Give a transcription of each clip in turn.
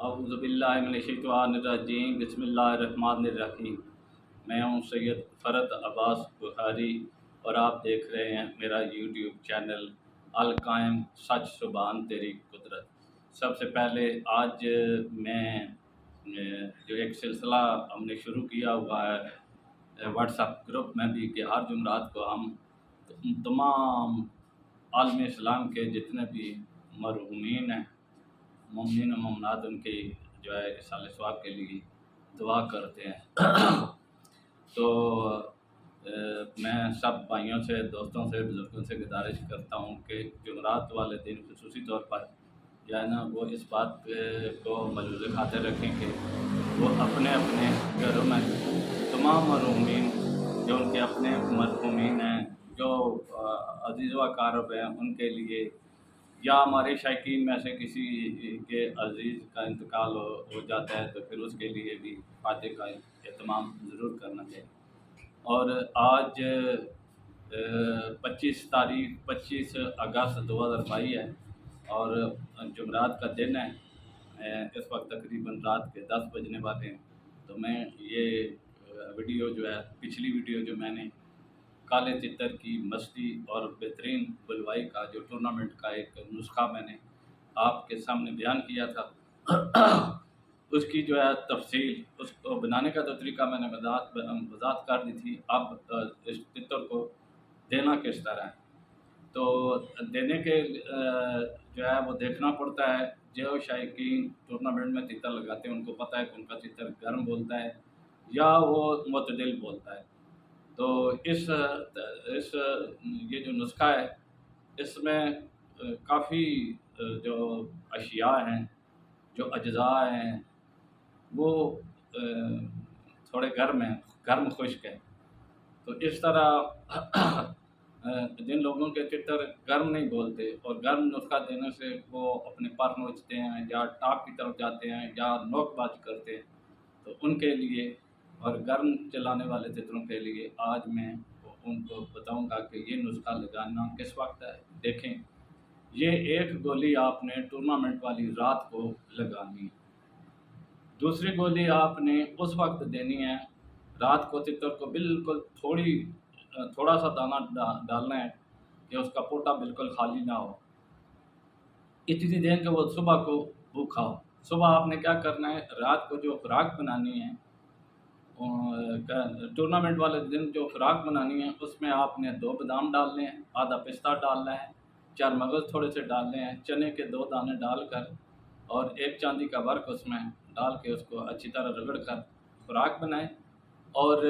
اعوذ باللہ من الشیطان الرجیم بسم اللہ الرحمن الرحیم۔ میں ہوں سید فرد عباس بخاری اور آپ دیکھ رہے ہیں میرا یوٹیوب چینل القائم سچ سبحان تیری قدرت۔ سب سے پہلے آج میں جو ایک سلسلہ ہم نے شروع کیا ہوا ہے واٹس ایپ گروپ میں بھی، کہ ہر جمعرات کو ہم تمام عالم اسلام کے جتنے بھی مرحومین ہیں، مومنین و مومنات، ان کی جو ہے اصالہ ثواب کے لیے دعا کرتے ہیں۔ تو میں سب بھائیوں سے، دوستوں سے، بزرگوں سے گزارش کرتا ہوں کہ جمعرات والے دن خصوصی طور پر جو ہے نا وہ اس بات کو ملحوظ خاطر رکھیں کہ وہ اپنے اپنے گھروں میں تمام مرحومین جو ان کے اپنے مرحومین ہیں، جو عزیز و اقارب ہیں، ان کے لیے یا ہمارے شائقین میں سے کسی کے عزیز کا انتقال ہو جاتا ہے تو پھر اس کے لیے بھی فاتح کا اہتمام ضرور کرنا چاہیے۔ اور آج 25 اگست 2022 ہے اور جمعرات کا دن ہے۔ اس وقت تقریباً رات کے 10 بجنے والے ہیں۔ تو میں یہ ویڈیو جو ہے، پچھلی ویڈیو جو میں نے کالے تتر کی مستی اور بہترین بلوائی کا جو ٹورنامنٹ کا ایک نسخہ میں نے آپ کے سامنے بیان کیا تھا، اس کی جو ہے تفصیل، اس کو بنانے کا تو طریقہ میں نے وضاحت کر دی تھی۔ اب اس تتر کو دینا کس طرح ہے، تو دینے کے جو ہے وہ دیکھنا پڑتا ہے۔ جو شائقین ٹورنامنٹ میں تتر لگاتے ہیں ان کو پتہ ہے کہ ان کا تتر گرم بولتا ہے یا وہ معتدل بولتا ہے۔ تو اس یہ جو نسخہ ہے، اس میں کافی جو اشیاء ہیں، جو اجزاء ہیں، وہ تھوڑے گرم ہیں، گرم خشک ہیں۔ تو اس طرح جن لوگوں کے تتر گرم نہیں بولتے اور گرم نسخہ دینے سے وہ اپنے پر نوچتے ہیں یا ٹاپ کی طرف جاتے ہیں یا نوک بازی کرتے ہیں، تو ان کے لیے اور گرم چلانے والے تتروں کے لیے آج میں ان کو بتاؤں گا کہ یہ نسخہ لگانا کس وقت ہے۔ دیکھیں، یہ ایک گولی آپ نے ٹورنامنٹ والی رات کو لگانی ہے، دوسری گولی آپ نے اس وقت دینی ہے رات کو۔ تتر کو بالکل تھوڑا سا دانہ ڈالنا ہے کہ اس کا پوٹا بالکل خالی نہ ہو، اتنی دیر کہ وہ صبح کو بھوکھا ہو۔ صبح آپ نے کیا کرنا ہے، رات کو جو خوراک بنانی ہے، ٹورنامنٹ والے دن جو خوراک بنانی ہے، اس میں آپ نے 2 بادام ڈالنے ہیں، آدھا پستہ ڈالنا ہے، 4 مغز تھوڑے سے ڈالنے ہیں، چنے کے 2 دانے ڈال کر اور 1 چاندی کا ورق اس میں ڈال کے اس کو اچھی طرح رگڑ کر خوراک بنائیں۔ اور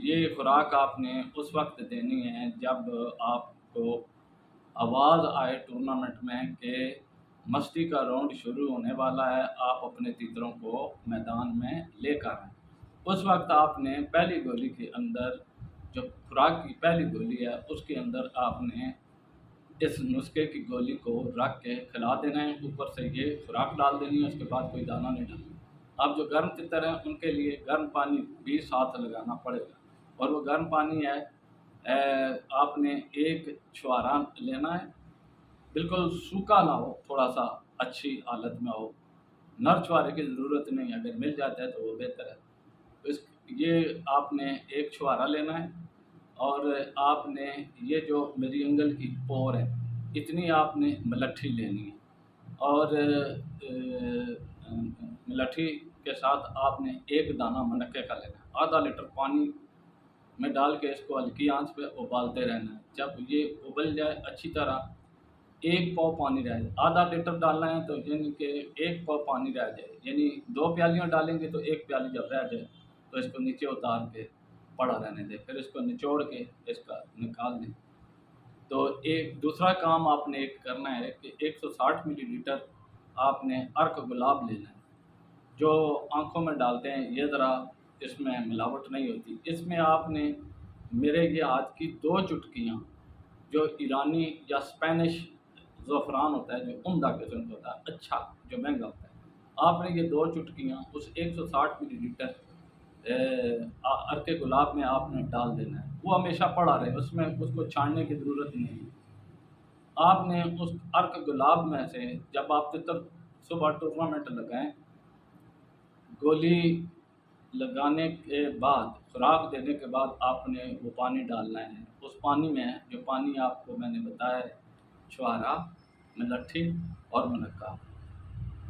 یہ خوراک آپ نے اس وقت دینی ہے جب آپ کو آواز آئے ٹورنامنٹ میں کہ مستی کا راؤنڈ شروع ہونے والا ہے، آپ اپنے تتروں کو میدان میں لے کر آئیں۔ اس وقت آپ نے پہلی گولی کے اندر، جو خوراک کی پہلی گولی ہے، اس کے اندر آپ نے اس نسخے کی گولی کو رکھ کے کھلا دینا ہے، اوپر سے یہ خوراک ڈال دینی ہے، اس کے بعد کوئی دانہ نہیں ڈالنا۔ اب جو گرم تتر ہیں ان کے لیے گرم پانی بھی ساتھ لگانا پڑے گا، اور وہ گرم پانی ہے آپ نے 1 چھوارا لینا ہے، بالکل سوکھا نہ ہو، تھوڑا سا اچھی حالت میں ہو، نر چھوارے کی ضرورت نہیں، اگر مل جاتا ہے تو وہ بہتر ہے۔ یہ آپ نے 1 چھوارا لینا ہے، اور آپ نے یہ جو میری انگل کی پور ہے اتنی آپ نے ملٹھی لینی ہے، اور ملٹھی کے ساتھ آپ نے 1 دانہ منقے کا لینا ہے۔ آدھا لیٹر پانی میں ڈال کے اس کو ہلکی آنچ پہ ابالتے رہنا ہے۔ جب یہ ابل جائے اچھی طرح، 1 پاؤ پانی رہ جائے، آدھا لیٹر ڈالنا ہے تو یعنی کہ 1 پاؤ پانی رہ جائے، یعنی 2 پیالیاں ڈالیں گے تو 1 پیالی جب رہ جائے تو اس کو نیچے اتار کے پڑا رہنے دیں، پھر اس کو نچوڑ کے اس کا نکال دیں۔ تو ایک دوسرا کام آپ نے ایک کرنا ہے کہ 160 ملی لیٹر آپ نے عرق گلاب لینا ہے، جو آنکھوں میں ڈالتے ہیں، یہ ذرا اس میں ملاوٹ نہیں ہوتی۔ اس میں آپ نے میرے یہ ہاتھ کی 2 چٹکیاں، جو ایرانی یا اسپینش زعفران ہوتا ہے، جو عمدہ قسم کا ہوتا ہے، اچھا، جو مہنگا ہوتا ہے، آپ نے یہ 2 چٹکیاں اس 160 ملی لیٹر عرق گلاب میں آپ نے ڈال دینا ہے۔ وہ ہمیشہ پڑا رہے، اس میں اس کو چھاننے کی ضرورت نہیں ہے۔ آپ نے اس عرق گلاب میں سے، جب آپ تتر صبح ٹورنامنٹ لگائیں गोली लगाने के बाद, खुराक देने के बाद आपने वो पानी डालना है। उस पानी में, जो पानी आपको मैंने बताया है, छुहारा, मलट्ठी और मुनक्का,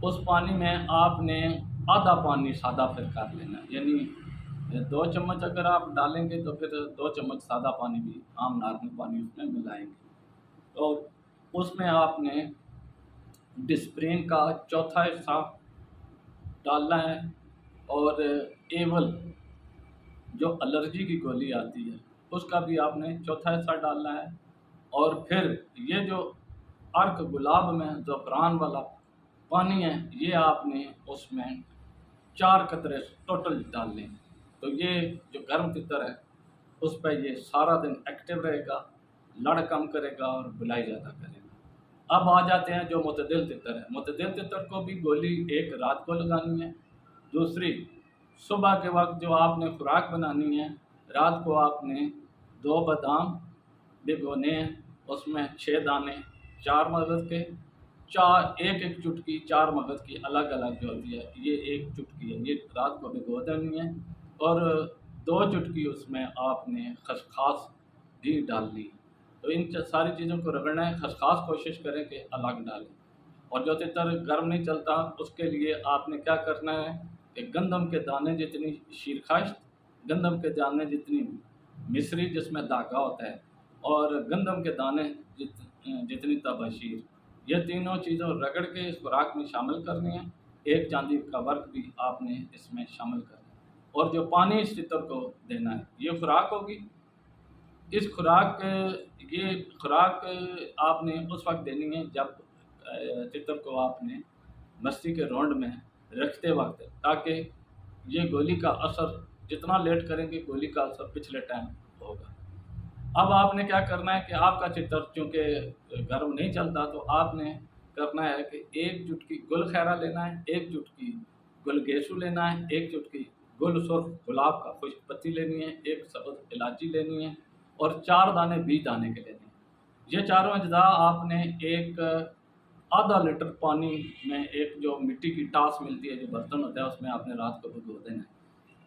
उस पानी में आपने आधा पानी सादा फिर कर लेना है। यानी 2 चम्मच अगर आप डालेंगे तो फिर 2 चम्मच सादा पानी भी, आम नॉर्मल पानी उसमें मिलाएंगे। और उसमें आपने डिस्प्रिन का चौथा हिस्सा डालना है, और एवल जो एलर्जी की गोली आती है उसका भी आपने चौथा हिस्सा डालना है। और फिर ये जो अर्क गुलाब में ज़फ़रान वाला पानी है, ये आपने उसमें 4 कतरे टोटल डालने हैं। तो ये जो गर्म तितर है उस पर ये सारा दिन एक्टिव रहेगा, लड़ कम करेगा और बुलाई ज़्यादा करेगा। अब आ जाते हैं जो मुतदिल तितर है। मुतदिल तितर को भी गोली एक रात को लगानी है, दूसरी सुबह के वक्त जो आपने खुराक बनानी है, रात को आपने 2 बादाम भिगोने हैं, उसमें 6 दाने 4 मगज़ के, एक एक चुटकी 4 मगज़ की अलग अलग जो होती है, ये एक चुटकी है, ये रात को भिगो देनी है। और 2 चुटकी उसमें आपने खसखस भी डालनी है। तो इन सारी चीज़ों को रगड़ना है। खसखस कोशिश करें कि अलग डालें। और जो तितर गर्म नहीं चलता उसके लिए आपने क्या करना है कि गंदम के दाने जितनी शीरखाश्त, गंदम के दाने जितनी मिश्री जिसमें धागा होता है, और गंदम के दाने जितनी तबशीर, ये तीनों चीज़ों रगड़ के इस खुराक में शामिल करनी है। एक चांदी का वर्क भी आपने इसमें शामिल करना है। और जो पानी इस तितर को देना है, ये खुराक होगी। इस खुराक ये खुराक आपने उस वक्त देनी है जब तितर को आपने मस्ती के राउंड में रखते वक्त, ताकि ये गोली का असर जितना लेट करेंगे गोली का असर पिछले टाइम होगा। अब आपने क्या करना है कि आपका चितर चूँकि गर्म नहीं चलता, तो आपने करना है कि 1 चुटकी गुल खैरा लेना है, 1 चुटकी गुल गेसू लेना है, 1 चुटकी गुल सुर्ख गुलाब का खुश्क पत्ती लेनी है, 1 सब्ज़ इलायची लेनी है, और 4 दाने बीज दाने के लेने हैं। ये चारों अज्जा आपने एक आधा लीटर पानी में, एक जो मिट्टी की टास मिलती है, जो बर्तन होता है, उसमें आपने रात को भिगो देना है,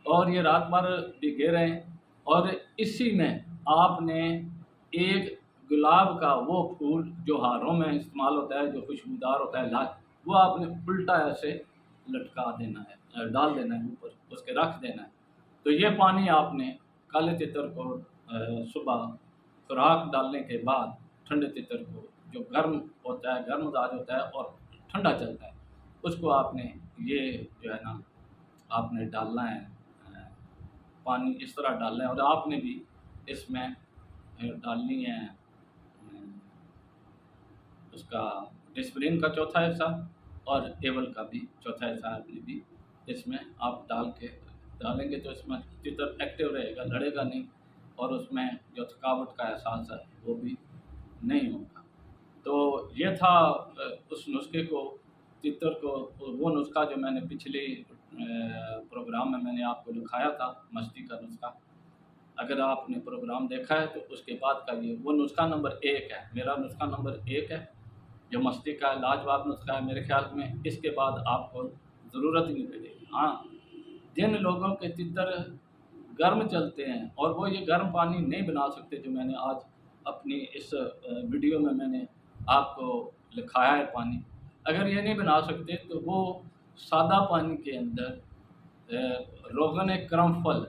और ये रात भर भिगे रहें। और इसी में आपने एक गुलाब का वो फूल जो हारों में इस्तेमाल होता है, जो खुशबूदार होता है, लाल, वो आपने उल्टा ऐसे लटका देना है, डाल देना है ऊपर, उसके रख देना है। तो ये पानी आपने काले तितर को सुबह खुराक डालने के बाद, ठंडे तितर को जो गर्म होता है, गर्म मिजाज होता है और ठंडा चलता है, उसको आपने ये जो है ना आपने डालना है, पानी इस तरह डालना है। और आपने भी इसमें डालनी है उसका डिस्प्रिन का चौथा हिस्सा, और एवल का भी चौथा हिस्सा आपने भी इसमें आप डालेंगे, तो इसमें तितर एक्टिव रहेगा, लड़ेगा नहीं, और उसमें जो थकावट का एहसास है वो भी नहीं होगा। तो ये था उस नुस्खे को, तितर को, वो नुस्खा जो मैंने पिछले प्रोग्राम में मैंने आपको लिखाया था, मस्ती का नुस्खा। अगर आपने प्रोग्राम देखा है तो उसके बाद का ये वो नुस्खा नंबर 1 है, मेरा नुस्खा नंबर 1 है, जो मस्ती का लाजवाब नुस्खा है। मेरे ख्याल में इसके बाद आपको ज़रूरत ही नहीं पड़ेगी। हाँ, जिन लोगों के तितर गर्म चलते हैं और वो ये गर्म पानी नहीं बना सकते, जो मैंने आज अपनी इस वीडियो में मैंने आपको लिखाया है पानी, अगर ये नहीं बना सकते तो वो सादा पानी के अंदर रोगन क्रम्फल,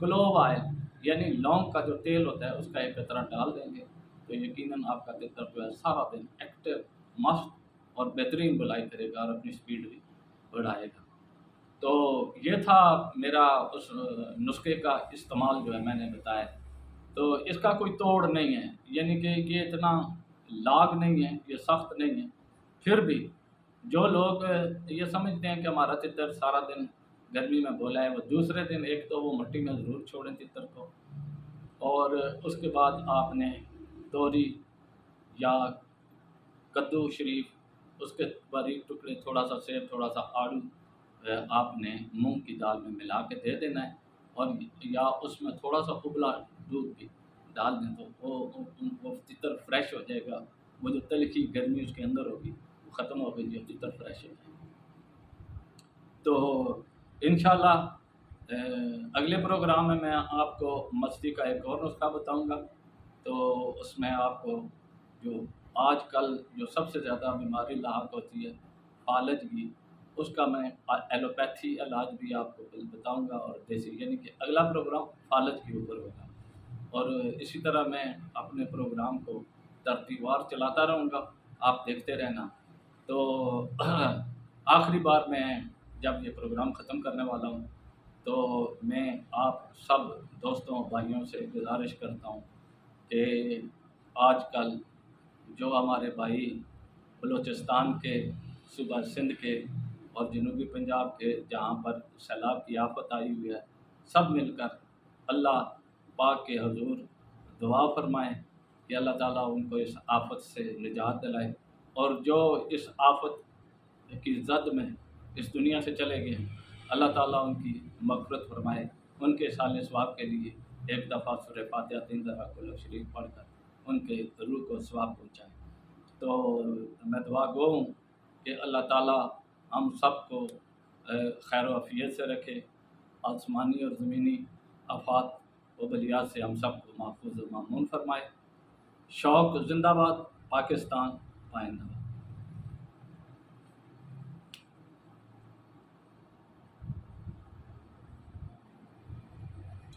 क्लोव ऑयल यानी लौंग का जो तेल होता है उसका एक कतरा डाल देंगे, तो यकीनन आपका तितर जो है सारा दिन एक्टिव, मस्त और बेहतरीन बुलाई करेगा और अपनी स्पीड भी बढ़ाएगा। तो ये था मेरा उस नुस्खे का इस्तेमाल जो है मैंने बताया। तो इसका कोई तोड़ नहीं है, यानी कि ये इतना लाग नहीं है, ये सख्त नहीं है। फिर भी जो लोग ये समझते हैं कि हमारा तितर सारा दिन गर्मी में बोला है, वो दूसरे दिन एक तो वो मिट्टी में ज़रूर छोड़ें तितर को, और उसके बाद आपने तोरी या कद्दू शरीफ, उसके बारीक टुकड़े, थोड़ा सा सेब, थोड़ा सा आड़ू आपने मूंग की दाल में मिला के दे देना है, और या उसमें थोड़ा सा उबला दूध भी डाल दें, तो वो तितर फ्रेश हो जाएगा। वो जो तलखी गर्मी उसके अंदर होगी वो ख़त्म हो गई, जो तितर फ्रेश हो जाएगा। तो इंशाल्लाह अगले प्रोग्राम में मैं आपको मस्ती का एक और नुस्खा बताऊंगा। तो उसमें आपको जो आजकल जो सबसे ज़्यादा बीमारी लाहक होती है फालज की, उसका मैं एलोपैथी इलाज भी आपको कल बताऊंगा, और देसी, यानी कि अगला प्रोग्राम फालज के ऊपर होगा। और इसी तरह मैं अपने प्रोग्राम को तरतीबवार चलाता रहूँगा, आप देखते रहना। तो आखिरी बार मैं जब ये प्रोग्राम ख़त्म करने वाला हूँ, तो मैं आप सब दोस्तों भाइयों से गुजारिश करता हूँ कि आजकल जो हमारे भाई बलूचिस्तान के, सूबा सिंध के और जनूबी पंजाब के, जहाँ पर सैलाब की आफत आई हुई है, सब मिलकर अल्लाह पाक के हुजूर दुआ फरमाएं कि अल्लाह ताला उनको इस आफत से निजात दिलाए, और जो इस आफत की जद में इस दुनिया से चले गए, अल्लाह ताला उनकी मग़फ़िरत फरमाए। उनके साले सवाब के लिए एक दफ़ा सूरह फातिहा 3 दफ़ा कुल शरीफ पढ़कर उनके रूह को सवाब पहुँचाए। तो मैं दुआ गो हूँ कि अल्लाह ताला हम सबको खैर आफियत से रखे, आसमानी और ज़मीनी आफात व बलियात से हम सबको महफूज व मामून फरमाए। शौक़ ज़िंदाबाद, पाकिस्तान पाइंदाबाद।